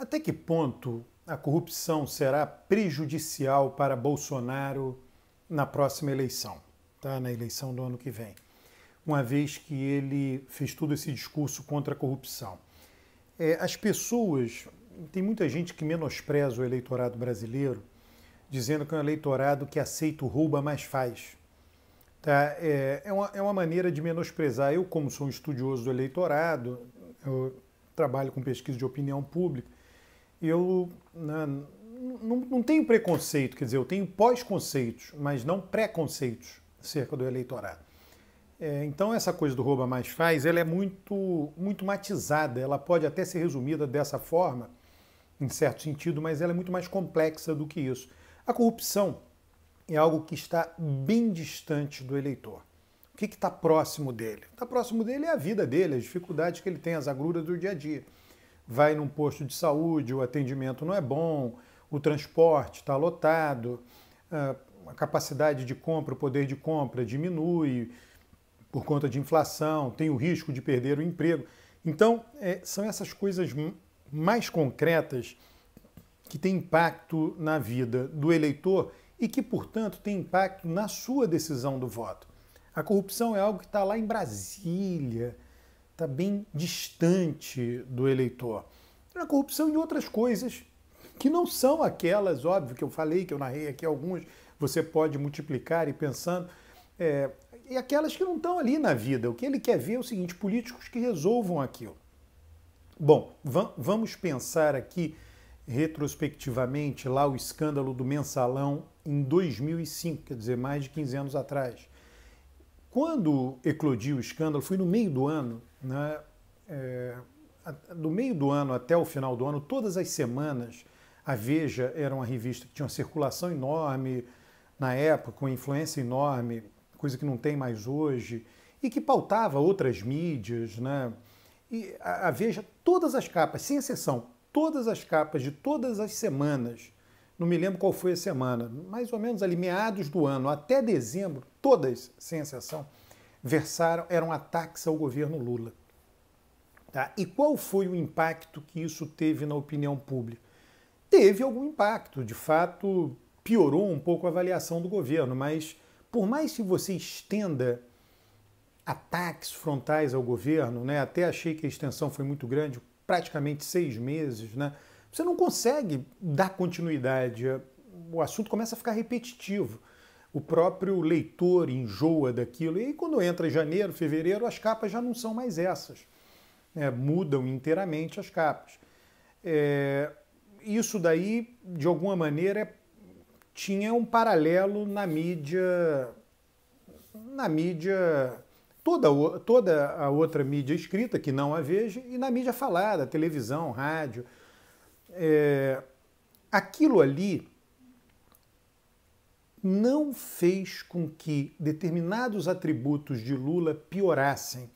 Até que ponto a corrupção será prejudicial para Bolsonaro na próxima eleição, tá? Na eleição do ano que vem, uma vez que ele fez todo esse discurso contra a corrupção? As pessoas, tem muita gente que menospreza o eleitorado brasileiro, dizendo que é um eleitorado que aceita o rouba mais faz. Tá? É uma maneira de menosprezar. Eu, como sou um estudioso do eleitorado, eu trabalho com pesquisa de opinião pública, eu não tenho preconceito, quer dizer, eu tenho pós-conceitos, mas não preconceitos acerca do eleitorado. Então essa coisa do rouba mais faz, ela é muito matizada, ela pode até ser resumida dessa forma, em certo sentido, mas ela é muito mais complexa do que isso. A corrupção é algo que está bem distante do eleitor. O que está próximo dele? Está próximo dele é a vida dele, as dificuldades que ele tem, as agruras do dia a dia. Vai num posto de saúde, o atendimento não é bom, o transporte está lotado, a capacidade de compra, o poder de compra diminui por conta de inflação, tem o risco de perder o emprego. Então, são essas coisas mais concretas que têm impacto na vida do eleitor e que, portanto, tem impacto na sua decisão do voto. A corrupção é algo que está lá em Brasília, está bem distante do eleitor. A corrupção de outras coisas que não são aquelas, óbvio, que eu falei, que eu narrei aqui algumas, você pode multiplicar e pensando, e aquelas que não estão ali na vida. O que ele quer ver é o seguinte, políticos que resolvam aquilo. Bom, vamos pensar aqui retrospectivamente lá o escândalo do Mensalão em 2005, quer dizer, mais de 15 anos atrás. Quando eclodiu o escândalo, foi no meio do ano, né? Do meio do ano até o final do ano, todas as semanas, a Veja era uma revista que tinha uma circulação enorme na época, com influência enorme, coisa que não tem mais hoje, e que pautava outras mídias, né? E a Veja, todas as capas, sem exceção, todas as capas de todas as semanas, não me lembro qual foi a semana, mais ou menos ali, meados do ano, até dezembro, todas, sem exceção, eram ataques ao governo Lula. Tá? E qual foi o impacto que isso teve na opinião pública? Teve algum impacto, de fato, piorou um pouco a avaliação do governo, mas por mais que você estenda ataques frontais ao governo, né, até achei que a extensão foi muito grande, praticamente 6 meses, né, você não consegue dar continuidade, o assunto começa a ficar repetitivo, o próprio leitor enjoa daquilo, e aí quando entra janeiro, fevereiro, as capas já não são mais essas, mudam inteiramente as capas. Isso daí, de alguma maneira, tinha um paralelo na mídia, toda a outra mídia escrita, que não a Veja, e na mídia falada, televisão, rádio. Aquilo ali não fez com que determinados atributos de Lula piorassem.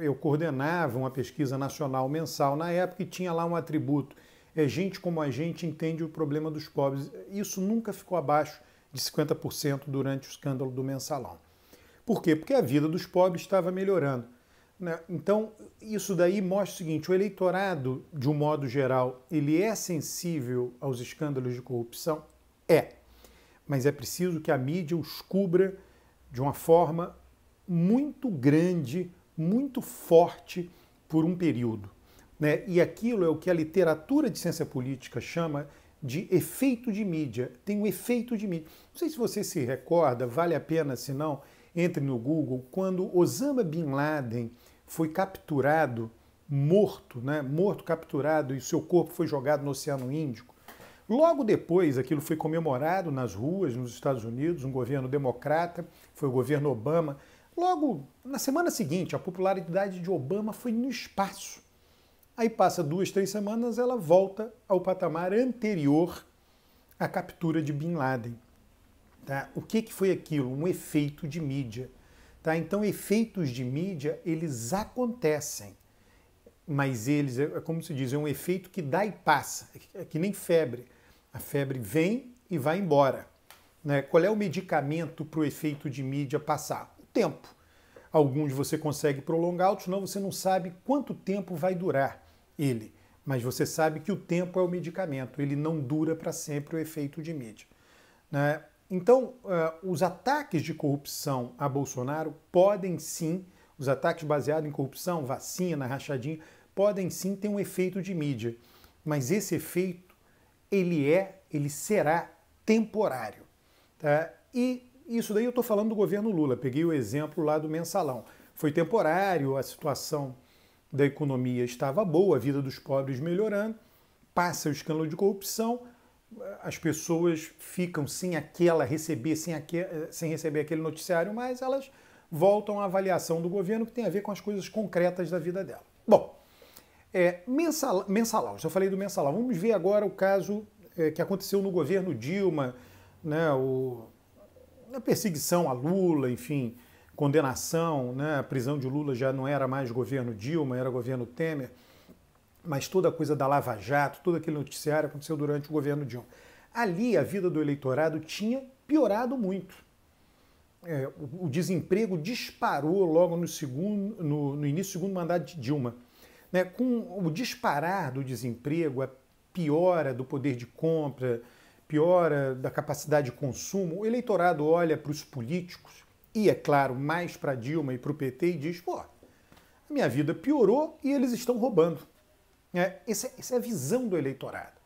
Eu coordenava uma pesquisa nacional mensal na época e tinha lá um atributo. Gente como a gente entende o problema dos pobres. Isso nunca ficou abaixo de 50% durante o escândalo do Mensalão. Por quê? Porque a vida dos pobres estava melhorando. Então, isso daí mostra o seguinte, o eleitorado, de um modo geral, ele é sensível aos escândalos de corrupção? Mas é preciso que a mídia os cubra de uma forma muito grande, muito forte, por um período. E aquilo é o que a literatura de ciência política chama de efeito de mídia. Tem um efeito de mídia. Não sei se você se recorda, vale a pena, se não, entre no Google, quando Osama Bin Laden foi capturado, morto, capturado, e seu corpo foi jogado no Oceano Índico. Logo depois, aquilo foi comemorado nas ruas, nos Estados Unidos, um governo democrata, foi o governo Obama. Logo, na semana seguinte, a popularidade de Obama foi no espaço. Aí passa 2, 3 semanas, ela volta ao patamar anterior à captura de Bin Laden. Tá? O que foi aquilo? Um efeito de mídia. Tá? Então, efeitos de mídia, eles acontecem, mas eles, como se diz, é um efeito que dá e passa, é que nem febre. A febre vem e vai embora. Qual é o medicamento para o efeito de mídia passar? O tempo. Alguns você consegue prolongar, outros não, você não sabe quanto tempo vai durar ele. mas você sabe que o tempo é o medicamento, ele não dura para sempre o efeito de mídia, né? Então, os ataques de corrupção a Bolsonaro podem sim, os ataques baseados em corrupção, vacina, rachadinha, podem sim ter um efeito de mídia, mas esse efeito, ele será temporário, tá? E isso daí eu estou falando do governo Lula, peguei o exemplo lá do Mensalão. Foi temporário, a situação da economia estava boa, a vida dos pobres melhorando, passa o escândalo de corrupção, as pessoas ficam sem receber aquele noticiário, mas elas voltam à avaliação do governo que tem a ver com as coisas concretas da vida dela. Bom, mensalão, já falei do mensalão. Vamos ver agora o caso que aconteceu no governo Dilma, né, a perseguição a Lula, enfim, condenação, né, a prisão de Lula já não era mais governo Dilma, era governo Temer, mas toda a coisa da Lava Jato, todo aquele noticiário aconteceu durante o governo Dilma. Ali a vida do eleitorado tinha piorado muito. O desemprego disparou logo no início do segundo mandato de Dilma. Né? Com o disparar do desemprego, a piora do poder de compra, piora da capacidade de consumo, o eleitorado olha para os políticos e, é claro, mais para Dilma e para o PT e diz, pô, a minha vida piorou e eles estão roubando. Essa é a visão do eleitorado.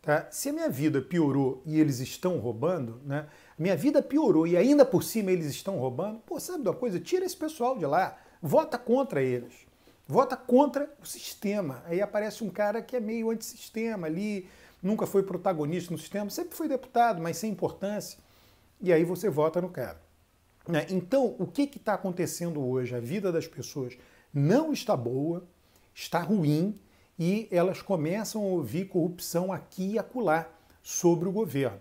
Tá? Se a minha vida piorou e eles estão roubando, né? Minha vida piorou e ainda por cima eles estão roubando, pô, sabe de uma coisa? Tira esse pessoal de lá, vota contra eles, vota contra o sistema. Aí aparece um cara que é meio antissistema ali, nunca foi protagonista no sistema, sempre foi deputado, mas sem importância, e aí você vota no cara. Então, o que está acontecendo hoje? A vida das pessoas não está boa, está ruim, e elas começam a ouvir corrupção aqui e acolá sobre o governo.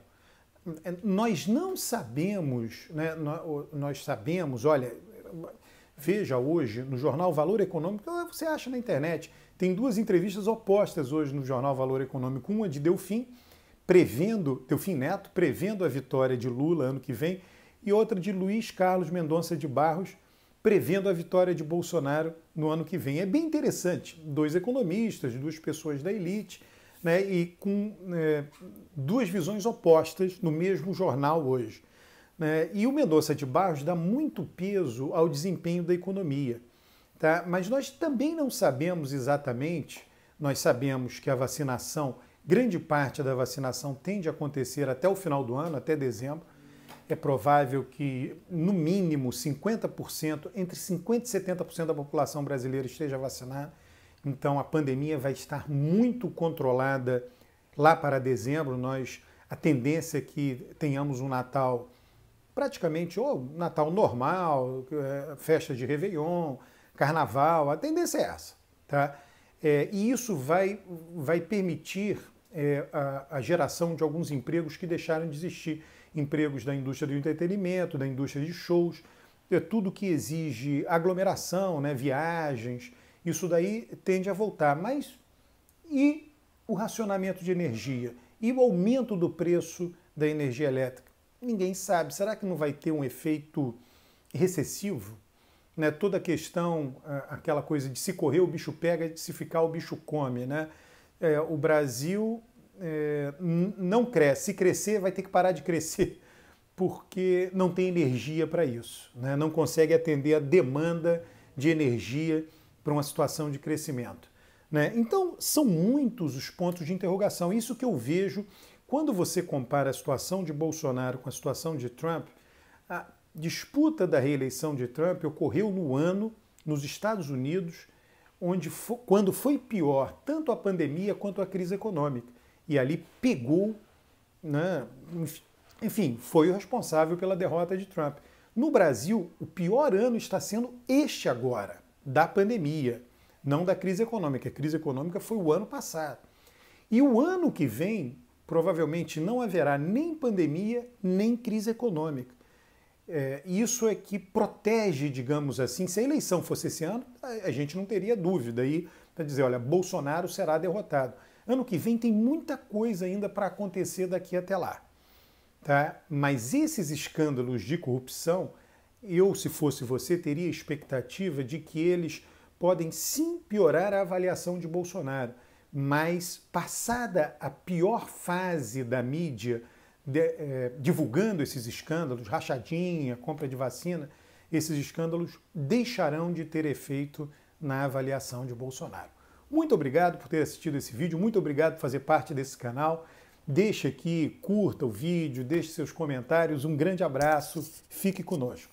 Nós não sabemos, né, nós sabemos, olha, veja hoje no jornal Valor Econômico, você acha na internet, tem duas entrevistas opostas hoje no jornal Valor Econômico, uma de Delfim Neto, prevendo a vitória de Lula ano que vem, e outra de Luiz Carlos Mendonça de Barros, prevendo a vitória de Bolsonaro no ano que vem. É bem interessante, dois economistas, duas pessoas da elite, né, e com duas visões opostas no mesmo jornal hoje. Né? E o Mendonça de Barros dá muito peso ao desempenho da economia. Tá? Mas nós também não sabemos exatamente, nós sabemos que a vacinação, grande parte da vacinação tende a acontecer até o final do ano, até dezembro. É provável que, no mínimo, 50%, entre 50% e 70% da população brasileira esteja vacinada. Então, a pandemia vai estar muito controlada lá para dezembro. A tendência é que tenhamos um Natal praticamente, ou Natal normal, festa de Réveillon, Carnaval, a tendência é essa. Tá? E isso vai permitir a geração de alguns empregos que deixaram de existir. Empregos da indústria do entretenimento, da indústria de shows, tudo que exige aglomeração, né, viagens, isso daí tende a voltar. Mas e o racionamento de energia? E o aumento do preço da energia elétrica? Ninguém sabe. Será que não vai ter um efeito recessivo? Né, toda a questão, aquela coisa de se correr o bicho pega, de se ficar o bicho come. Né? O Brasil não cresce. Se crescer, vai ter que parar de crescer, porque não tem energia para isso. Né? Não consegue atender a demanda de energia para uma situação de crescimento. Né? Então, são muitos os pontos de interrogação. Isso que eu vejo quando você compara a situação de Bolsonaro com a situação de Trump. A disputa da reeleição de Trump ocorreu no ano, nos Estados Unidos, quando foi pior tanto a pandemia quanto a crise econômica. E ali pegou, né, enfim, foi o responsável pela derrota de Trump. No Brasil, o pior ano está sendo este agora, da pandemia, não da crise econômica. A crise econômica foi o ano passado. E o ano que vem, provavelmente não haverá nem pandemia, nem crise econômica. Isso é que protege, digamos assim, se a eleição fosse esse ano, a gente não teria dúvida aí para dizer, olha, Bolsonaro será derrotado. Ano que vem tem muita coisa ainda para acontecer daqui até lá. Tá? Mas esses escândalos de corrupção, eu, se fosse você, teria expectativa de que eles podem sim piorar a avaliação de Bolsonaro. mas passada a pior fase da mídia, divulgando esses escândalos, rachadinha, compra de vacina, esses escândalos deixarão de ter efeito na avaliação de Bolsonaro. Muito obrigado por ter assistido esse vídeo, muito obrigado por fazer parte desse canal. Deixe aqui, curta o vídeo, deixe seus comentários, um grande abraço, fique conosco.